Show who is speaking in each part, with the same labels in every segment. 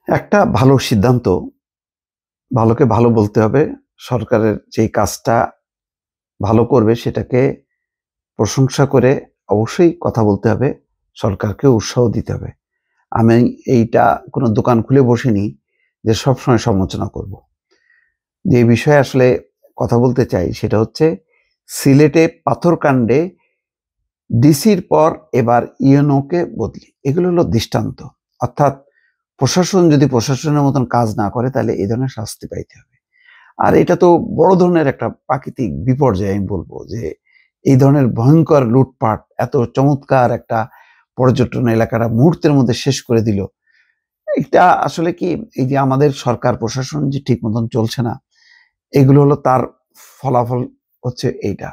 Speaker 1: একটা ভালো সিদ্ধান্ত, ভালোকে ভালো বলতে হবে। সরকারের যেই কাজটা ভালো করবে সেটাকে প্রশংসা করে অবশ্যই কথা বলতে হবে, সরকারকে উৎসাহ দিতে হবে। আমি এইটা কোনো দোকান খুলে বসিনি যে সবসময় সমালোচনা করব। যে বিষয়ে আসলে কথা বলতে চাই সেটা হচ্ছে সিলেটে পাথরকাণ্ডে ডিসির পর এবার ইউএনওকে বদলি। এগুলো হলো দৃষ্টান্ত। অর্থাৎ প্রশাসন যদি প্রশাসনের মতন কাজ না করে তাহলে এই ধরনের শাস্তি পাইতে হবে। আর এটা তো বড় ধরনের একটা প্রাকৃতিক বিপর্যয়। আমি বলবো যে এই ধরনের ভয়ঙ্কর লুটপাট এত চমৎকার একটা পর্যটন এলাকাটা মুহূর্তের মধ্যে শেষ করে দিল। এটা আসলে কি, এই যে আমাদের সরকার প্রশাসন যে ঠিক মতন চলছে না, এগুলো হলো তার ফলাফল হচ্ছে এইটা।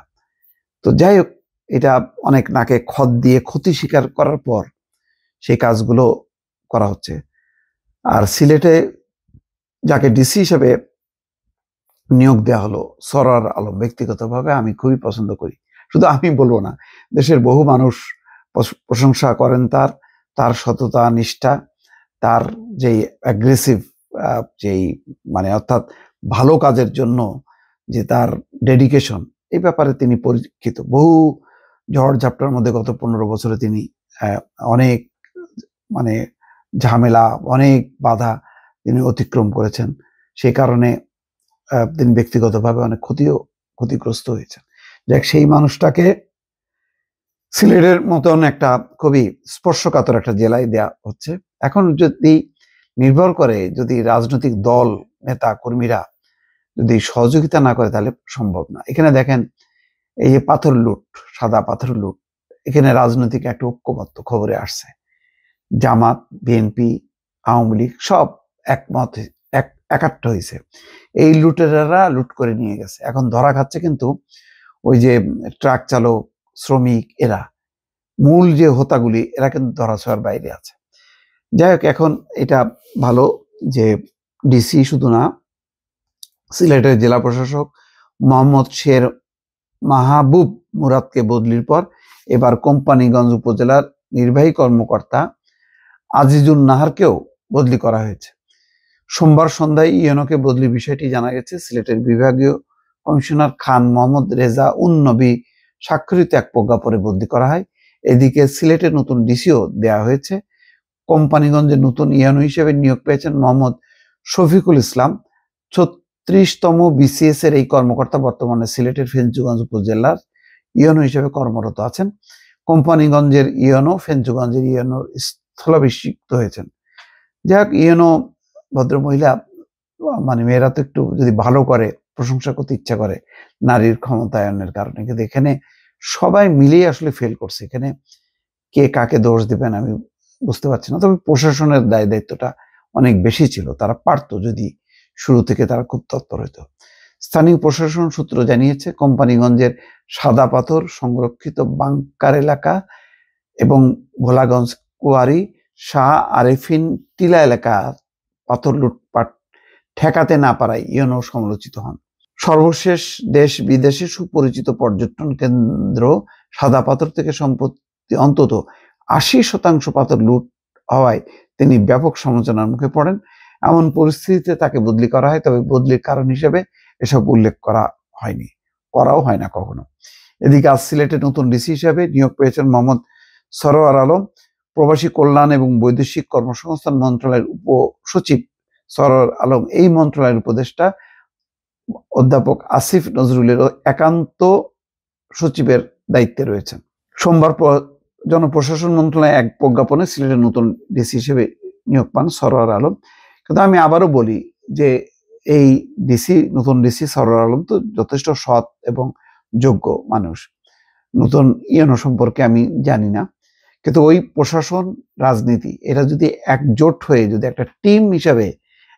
Speaker 1: তো যাই হোক, এটা অনেক নাকে খত দিয়ে ক্ষতি স্বীকার করার পর সেই কাজগুলো করা হচ্ছে। আর সিলেটে যাকে ডিসি হিসেবে নিয়োগ দেওয়া হলো, সরওয়ার আলম, ব্যক্তিগতভাবে আমি খুবই পছন্দ করি। শুধু আমি বলবো না, দেশের বহু মানুষ প্রশংসা করেন তার তার সততা, নিষ্ঠা, তার যেই অ্যাগ্রেসিভ, যেই মানে অর্থাৎ ভালো কাজের জন্য যে তার ডেডিকেশন, এই ব্যাপারে তিনি পরীক্ষিত। বহু ঝড় ঝাপটার মধ্যে গত 15 বছরে তিনি অনেক মানে ঝামেলা, অনেক বাধা তিনি অতিক্রম করেছেন। সেই কারণে তিনি ব্যক্তিগতভাবে অনেক ক্ষতিগ্রস্ত হয়েছেন। যাক, সেই মানুষটাকে সিলেটের মতন একটা খুবই স্পর্শকাতর একটা জেলায় দেয়া হচ্ছে। এখন যদি নির্ভর করে, যদি রাজনৈতিক দল, নেতা কর্মীরা যদি সহযোগিতা না করে তাহলে সম্ভব না। এখানে দেখেন, এই যে পাথর লুট, সাদা পাথর লুট, এখানে রাজনৈতিক একটা ঐক্যমত্য খবরে আসছে। জামাত, বিএনপি, আওয়ামী লীগ সব একমত, একাট্ট হয়েছে। এই লুটেরারা লুট করে নিয়ে গেছে। এখন ধরা খাচ্ছে কিন্তু ওই যে ট্রাক চালক, শ্রমিক, এরা মূল যে হোতাগুলি, এরা কিন্তু ধরাছোঁয়ার বাইরে আছে। যাই হোক, এখন এটা ভালো যে ডিসি শুধু না, সিলেটের জেলা প্রশাসক মোহাম্মদ শের মাহবুব মুরাদকে বদলির পর এবার কোম্পানিগঞ্জ উপজেলার নির্বাহী কর্মকর্তা আজিজুন নাহারকেও বদলি করা হয়েছে। সোমবার সন্ধ্যায় ইউএনওকে বদলি বিষয়টি জানা গেছে। সিলেটের বিভাগীয় কমিশনার খান মোহাম্মদ রেজা উন নবী স্বাক্ষরিত এক প্রজ্ঞাপনে বদলি করা হয়। এদিকে সিলেটের নতুন ডিসিও দেয়া হয়েছে। কোম্পানিগঞ্জের নতুন ইউএনও হিসেবে নিয়োগ পেয়েছেন মোহাম্মদ শফিকুল ইসলাম। 36তম বিসিএস এর এই কর্মকর্তা বর্তমানে সিলেটের ফেঞ্চুগঞ্জ উপজেলার ইউএনও হিসেবে কর্মরত আছেন। কোম্পানিগঞ্জের ইউএনও ফেঞ্চুগঞ্জের ইউএনও স্থলাভিষিক্ত হয়েছেন। যাই হোক, ইউএনও ভদ্রমহিলা, মানে মেয়েরা তো একটু যদি ভালো করে, প্রশংসা করতে ইচ্ছা করে নারীর ক্ষমতায়নের কারণে, কিন্তু এখানে সবাই মিলিয়ে আসলে ফেল করছে। এখানে কে কাকে দোষ দিবেন আমি বুঝতে পারছি না। তবে প্রশাসনের দায় দায়িত্বটা অনেক বেশি ছিল, তারা পারতো যদি শুরু থেকে তারা খুব তৎপর হইতো। স্থানীয় প্রশাসন সূত্র জানিয়েছে, কোম্পানিগঞ্জের সাদা পাথর সংরক্ষিত বাংকার এলাকা এবং ভোলাগঞ্জ কুয়ারি, শাহ আরেফিন টিলা এলাকা পাথর লুটপাট ঠেকাতে না পারায় ইউএনও সমালোচিত হন। সর্বশেষ দেশ বিদেশে সুপরিচিত পর্যটন কেন্দ্র সাদা পাথর থেকে সম্পত্তি অন্তত 80% পাথর লুট হওয়ায় তিনি ব্যাপক সমালোচনার মুখে পড়েন। এমন পরিস্থিতিতে তাকে বদলি করা হয়, তবে বদলির কারণ হিসেবে এসব উল্লেখ করাও হয় না কখনো। এদিকে আজ সিলেটে নতুন ডিসি হিসেবে নিয়োগ পেয়েছেন মোহাম্মদ সরওয়ার আলম। প্রবাসী কল্যাণ এবং বৈদেশিক কর্মসংস্থান মন্ত্রণালয়ের উপসচিব সরওয়ার আলম এই মন্ত্রণালয়ের উপদেষ্টা অধ্যাপক আসিফ নজরুলের একান্ত সচিবের দায়িত্বে রয়েছেন। সোমবার জনপ্রশাসন মন্ত্রণালয়ে এক প্রজ্ঞাপনে সিলেটের নতুন ডিসি হিসেবে নিয়োগ পান সরওয়ার আলম। কিন্তু আমি আবারও বলি যে এই নতুন ডিসি সরওয়ার আলম তো যথেষ্ট সৎ এবং যোগ্য মানুষ। নতুন ইউএনও সম্পর্কে আমি জানি না, কিন্তু ওই প্রশাসন, রাজনীতি, এটা যদি একজোট হয়ে, যদি একটা টিম হিসাবে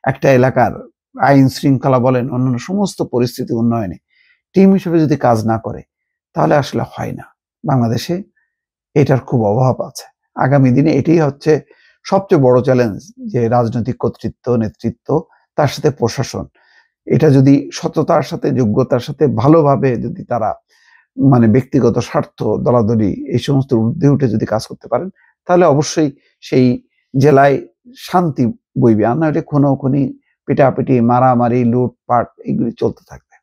Speaker 1: একটা এলাকার আইন শৃঙ্খলা বলেন, অন্যান্য সমস্ত পরিস্থিতি উন্নয়নে টিম হিসেবে যদি কাজ না করে, তাহলে আসলে হয় না। বাংলাদেশে এটার খুব অভাব আছে। আগামী দিনে এটাই হচ্ছে সবচেয়ে বড় চ্যালেঞ্জ, যে রাজনৈতিক কর্তৃত্ব, নেতৃত্ব, তার সাথে প্রশাসন, এটা যদি সততার সাথে, যোগ্যতার সাথে ভালোভাবে যদি তারা, মানে ব্যক্তিগত স্বার্থ, দলাদলি, এই সমস্ত ঊর্ধ্বে উঠে যদি কাজ করতে পারেন, তাহলে অবশ্যই সেই জেলায় শান্তি বইবে, আর না হলে খুনোখুনি, পিটাপিটি, মারামারি, লুটপাট এগুলি চলতে থাকবে।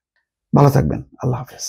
Speaker 1: ভালো থাকবেন। আল্লাহ হাফেজ।